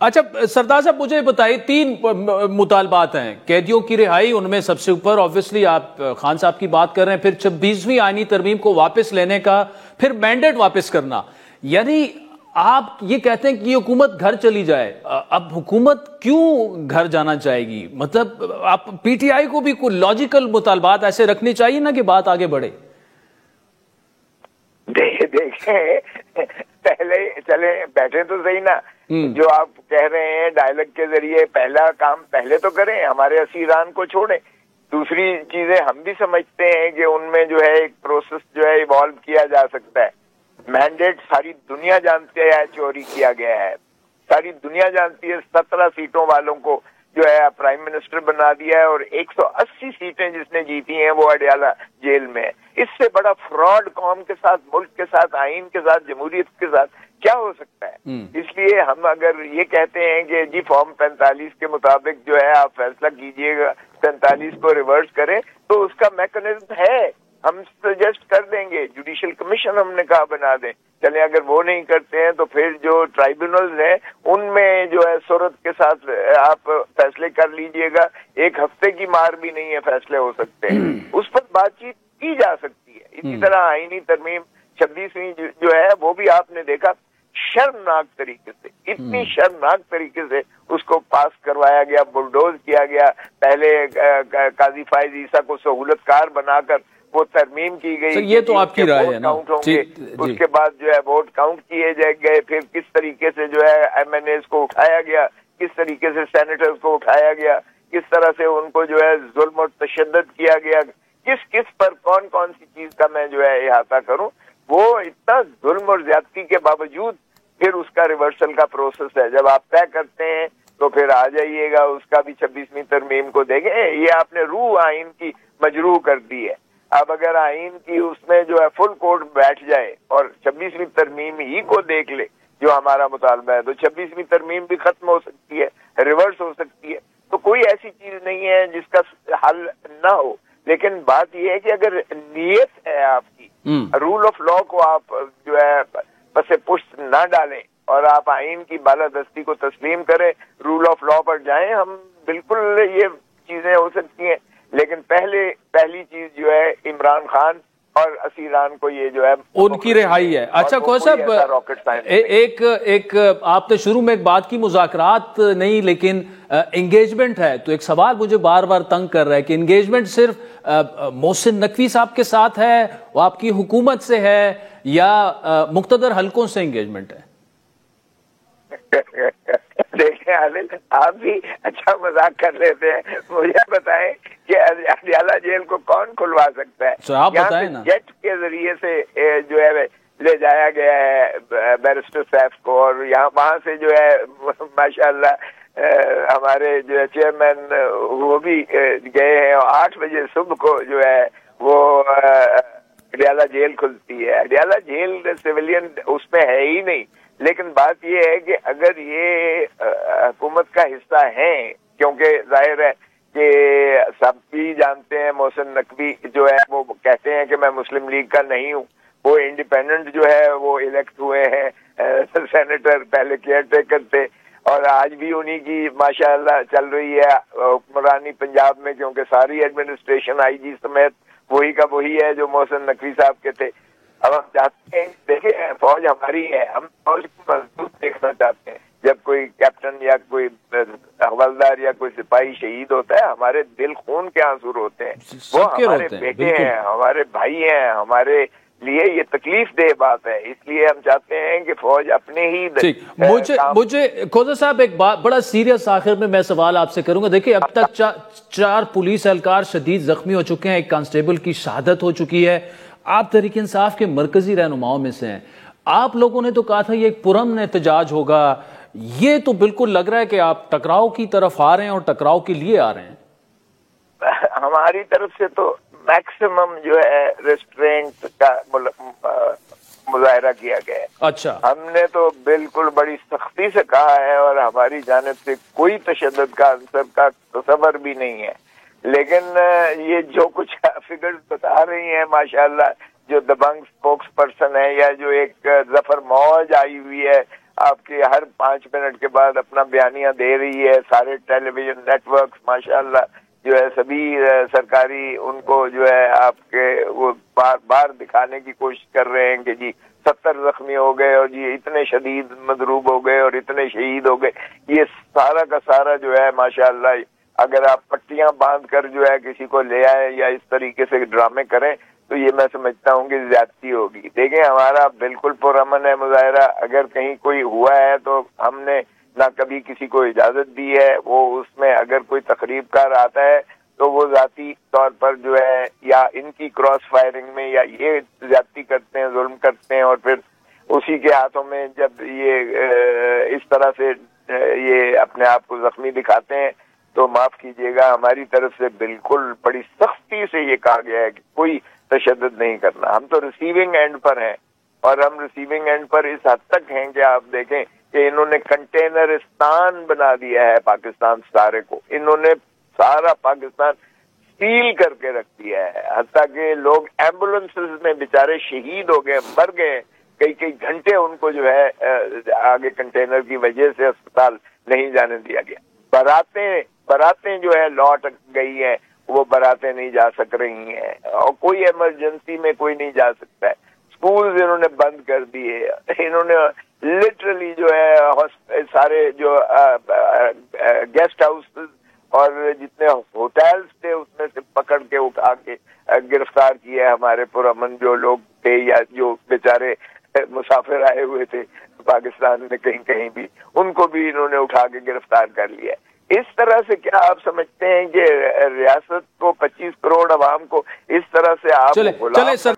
اچھا سردار صاحب مجھے بتائیے 3 مطالبات ہیں قیدیوں کی رہائی، ان میں سب سے اوپر آبویسلی آپ خان صاحب کی بات کر رہے ہیں، پھر 26ویں آئینی ترمیم کو واپس لینے کا، پھر مینڈیٹ واپس کرنا. یعنی آپ یہ کہتے ہیں کہ یہ حکومت گھر چلی جائے. اب حکومت کیوں گھر جانا چاہے گی؟ مطلب آپ پی ٹی آئی کو بھی کوئی لاجیکل مطالبات ایسے رکھنی چاہیے نا کہ بات آگے بڑھے. دیکھیں پہلے چلے بیٹھے تو صحیح نا. جو آپ کہہ رہے ہیں ڈائلگ کے ذریعے پہلا کام پہلے تو کریں، ہمارے اسیران کو چھوڑیں. دوسری چیزیں ہم بھی سمجھتے ہیں کہ ان میں جو ہے ایک پروسیس جو ہے ایوالو کیا جا سکتا ہے. مینڈیٹ ساری دنیا جانتے ہے چوری کیا گیا ہے، ساری دنیا جانتی ہے. 17 سیٹوں والوں کو جو ہے پرائم منسٹر بنا دیا ہے، اور 180 سیٹیں جس نے جیتی ہیں وہ اڈیالہ جیل میں ہے. اس سے بڑا فراڈ قوم کے ساتھ، ملک کے ساتھ، آئین کے ساتھ، جمہوریت کے ساتھ کیا ہو سکتا ہے؟ اس لیے ہم اگر یہ کہتے ہیں کہ جی فارم 45 کے مطابق جو ہے آپ فیصلہ کیجئے گا، 45 کو ریورس کریں، تو اس کا میکنزم ہے، ہم سجیسٹ کر دیں گے. جوڈیشل کمیشن ہم نے کہا بنا دیں. چلیں اگر وہ نہیں کرتے ہیں تو پھر جو ٹرائبونلز ہیں ان میں جو ہے صورت کے ساتھ آپ فیصلے کر لیجئے گا. 1 ہفتے کی مار بھی نہیں ہے، فیصلے ہو سکتے ہیں، اس پر بات چیت کی جا سکتی ہے. اسی طرح آئینی ترمیم 26ویں جو ہے وہ بھی آپ نے دیکھا شرمناک طریقے سے، اتنی شرمناک طریقے سے اس کو پاس کروایا گیا، بلڈوز کیا گیا. پہلے قاضی فائز عیسیٰ کو سہولت کار بنا کر وہ ترمیم کی گئی. یہ تو آپ کی رائے ہے نا. اس کے بعد جو ہے ووٹ کاؤنٹ کیے گئے، پھر کس طریقے سے جو ہے ایم این ایز کو اٹھایا گیا، کس طریقے سے سینیٹرز کو اٹھایا گیا، کس طرح سے ان کو جو ہے ظلم اور تشدد کیا گیا. کس پر کون سی چیز کا میں جو ہے احاطہ کروں. وہ اتنا ظلم اور زیادتی کے باوجود پھر اس کا ریورسل کا پروسیس ہے. جب آپ طے کرتے ہیں تو پھر آ جائیے گا اس کا بھی 26ویں ترمیم کو دیکھیں. یہ آپ نے روح آئین کی مجروح کر دی ہے. اب اگر آئین کی اس میں جو ہے فل کورٹ بیٹھ جائے اور 26ویں ترمیم ہی کو دیکھ لے جو ہمارا مطالبہ ہے، تو 26ویں ترمیم بھی ختم ہو سکتی ہے، ریورس ہو سکتی ہے. تو کوئی ایسی چیز نہیں ہے جس کا حل نہ ہو. لیکن بات یہ ہے کہ اگر نیت ہے آپ کی، رول آف لا کو آپ جو ہے پس پشت نہ ڈالیں اور آپ آئین کی بالادستی کو تسلیم کریں، رول آف لا پر جائیں، ہم بالکل یہ چیزیں ہو سکتی ہیں. لیکن پہلی چیز جو ہے عمران خان اور اسیران کو یہ جو ہے ان کی رہائی ہے. اچھا خواجہ صاحب ایک آپ نے شروع میں ایک بات کی مذاکرات نہیں لیکن انگیجمنٹ ہے، تو ایک سوال مجھے بار بار تنگ کر رہا ہے کہ انگیجمنٹ صرف محسن نقوی صاحب کے ساتھ ہے، وہ آپ کی حکومت سے ہے، یا مقتدر حلقوں سے انگیجمنٹ ہے؟ دیکھیں عادل، آپ بھی اچھا مذاق کر لیتے ہیں. مجھے بتائیں کہ اڈیالہ جیل کو کون کھلوا سکتا ہے؟ آپ بتائیں نا. جیٹ کے ذریعے سے جو ہے لے جایا گیا ہے بیرسٹر سیف کو، اور وہاں سے جو ہے ماشاءاللہ ہمارے جو ہے چیئرمین وہ بھی گئے ہیں، اور 8 بجے صبح کو جو ہے وہ اڈیالہ جیل کھلتی ہے. اڈیالہ جیل سویلین اس میں ہے ہی نہیں. لیکن بات یہ ہے کہ اگر یہ حکومت کا حصہ ہیں، کیونکہ ظاہر ہے کہ سب بھی جانتے ہیں محسن نقوی جو ہے وہ کہتے ہیں کہ میں مسلم لیگ کا نہیں ہوں، وہ انڈیپینڈنٹ جو ہے وہ الیکٹ ہوئے ہیں سینیٹر، پہلے کیئر ٹیکر تھے، اور آج بھی انہی کی ماشاءاللہ چل رہی ہے حکمرانی پنجاب میں، کیونکہ ساری ایڈمنسٹریشن آئی جی سمیت وہی کا وہی ہے جو محسن نقوی صاحب کے تھے. اب ہم چاہتے ہیں، دیکھیں فوج ہماری ہے، ہم فوج کو مضبوط دیکھنا چاہتے ہیں. جب کوئی کیپٹن یا کوئی حوالدار یا کوئی سپاہی شہید ہوتا ہے، ہمارے دل خون کے آنسور ہوتے ہیں. وہ ہمارے بیٹے ہیں، ہمارے بھائی ہیں، ہمارے لیے یہ تکلیف دہ بات ہے. اس لیے ہم چاہتے ہیں کہ فوج اپنے ہی مجھے خواجہ صاحب ایک بڑا سیریس آخر میں سوال آپ سے کروں گا. دیکھیں اب تک 4 پولیس اہلکار شدید زخمی ہو چکے ہیں، ایک کانسٹیبل کی شہادت ہو چکی ہے. آپ تحریک انصاف کے مرکزی رہنماؤں میں سے ہیں. آپ لوگوں نے تو کہا تھا یہ ایک پرامن احتجاج ہوگا، یہ تو بالکل لگ رہا ہے کہ آپ ٹکراؤ کی طرف آ رہے ہیں اور ٹکراؤ کے لیے آ رہے ہیں. ہماری طرف سے تو میکسیمم جو ہے ریسٹرینٹ کا مظاہرہ کیا گیا ہے. اچھا، ہم نے تو بالکل بڑی سختی سے کہا ہے، اور ہماری جانب سے کوئی تشدد کا عنصر کا تصور بھی نہیں ہے. لیکن یہ جو کچھ فگرز بتا رہی ہیں ماشاءاللہ، جو دبنگ سپوکس پرسن ہے، یا جو ایک ظفر موج آئی ہوئی ہے آپ کے ہر 5 منٹ کے بعد اپنا بیانیہ دے رہی ہے. سارے ٹیلی ویژن نیٹ ورکس ماشاءاللہ جو ہے سبھی سرکاری ان کو جو ہے آپ کے وہ بار بار دکھانے کی کوشش کر رہے ہیں کہ جی 70 زخمی ہو گئے اور جی اتنے شدید مضروب ہو گئے اور اتنے شہید ہو گئے. یہ سارا کا سارا جو ہے ماشاءاللہ اگر آپ پٹیاں باندھ کر جو ہے کسی کو لے آئیں یا اس طریقے سے ڈرامے کریں تو یہ میں سمجھتا ہوں کہ زیادتی ہوگی. دیکھیں ہمارا بالکل پرامن ہے مظاہرہ. اگر کہیں کوئی ہوا ہے تو ہم نے نہ کبھی کسی کو اجازت دی ہے. وہ اس میں اگر کوئی تقریب کار آتا ہے تو وہ ذاتی طور پر جو ہے یا ان کی کراس فائرنگ میں یا یہ زیادتی کرتے ہیں, ظلم کرتے ہیں, اور پھر اسی کے ہاتھوں میں جب یہ اس طرح سے یہ اپنے آپ کو زخمی دکھاتے ہیں تو معاف کیجیے گا ہماری طرف سے بالکل بڑی سختی سے یہ کہا گیا ہے کہ کوئی تشدد نہیں کرنا. ہم تو ریسیونگ اینڈ پر ہیں اور ہم ریسیونگ اینڈ پر اس حد تک ہیں کہ آپ دیکھیں کہ انہوں نے کنٹینرستان بنا دیا ہے پاکستان سارے کو. انہوں نے سارا پاکستان سیل کر کے رکھ دیا ہے, حتیٰ کہ لوگ ایمبولینسز میں بیچارے شہید ہو گئے, مر گئے. کئی گھنٹے ان کو جو ہے آگے کنٹینر کی وجہ سے اسپتال نہیں جانے دیا گیا. براتیں جو ہے لوٹ گئی ہیں, وہ براتیں نہیں جا سک رہی ہیں اور کوئی ایمرجنسی میں کوئی نہیں جا سکتا ہے. اسکولز انہوں نے بند کر دیے. انہوں نے لٹرلی جو ہے سارے جو گیسٹ ہاؤس اور جتنے ہوٹلز تھے اس میں سے پکڑ کے اٹھا کے گرفتار کیا ہے ہمارے پرامن جو لوگ تھے یا جو بیچارے مسافر آئے ہوئے تھے پاکستان میں کہیں بھی, ان کو بھی انہوں نے اٹھا کے گرفتار کر لیا. اس طرح سے کیا آپ سمجھتے ہیں کہ ریاست کو 25 کروڑ عوام کو اس طرح سے آپ چلے سر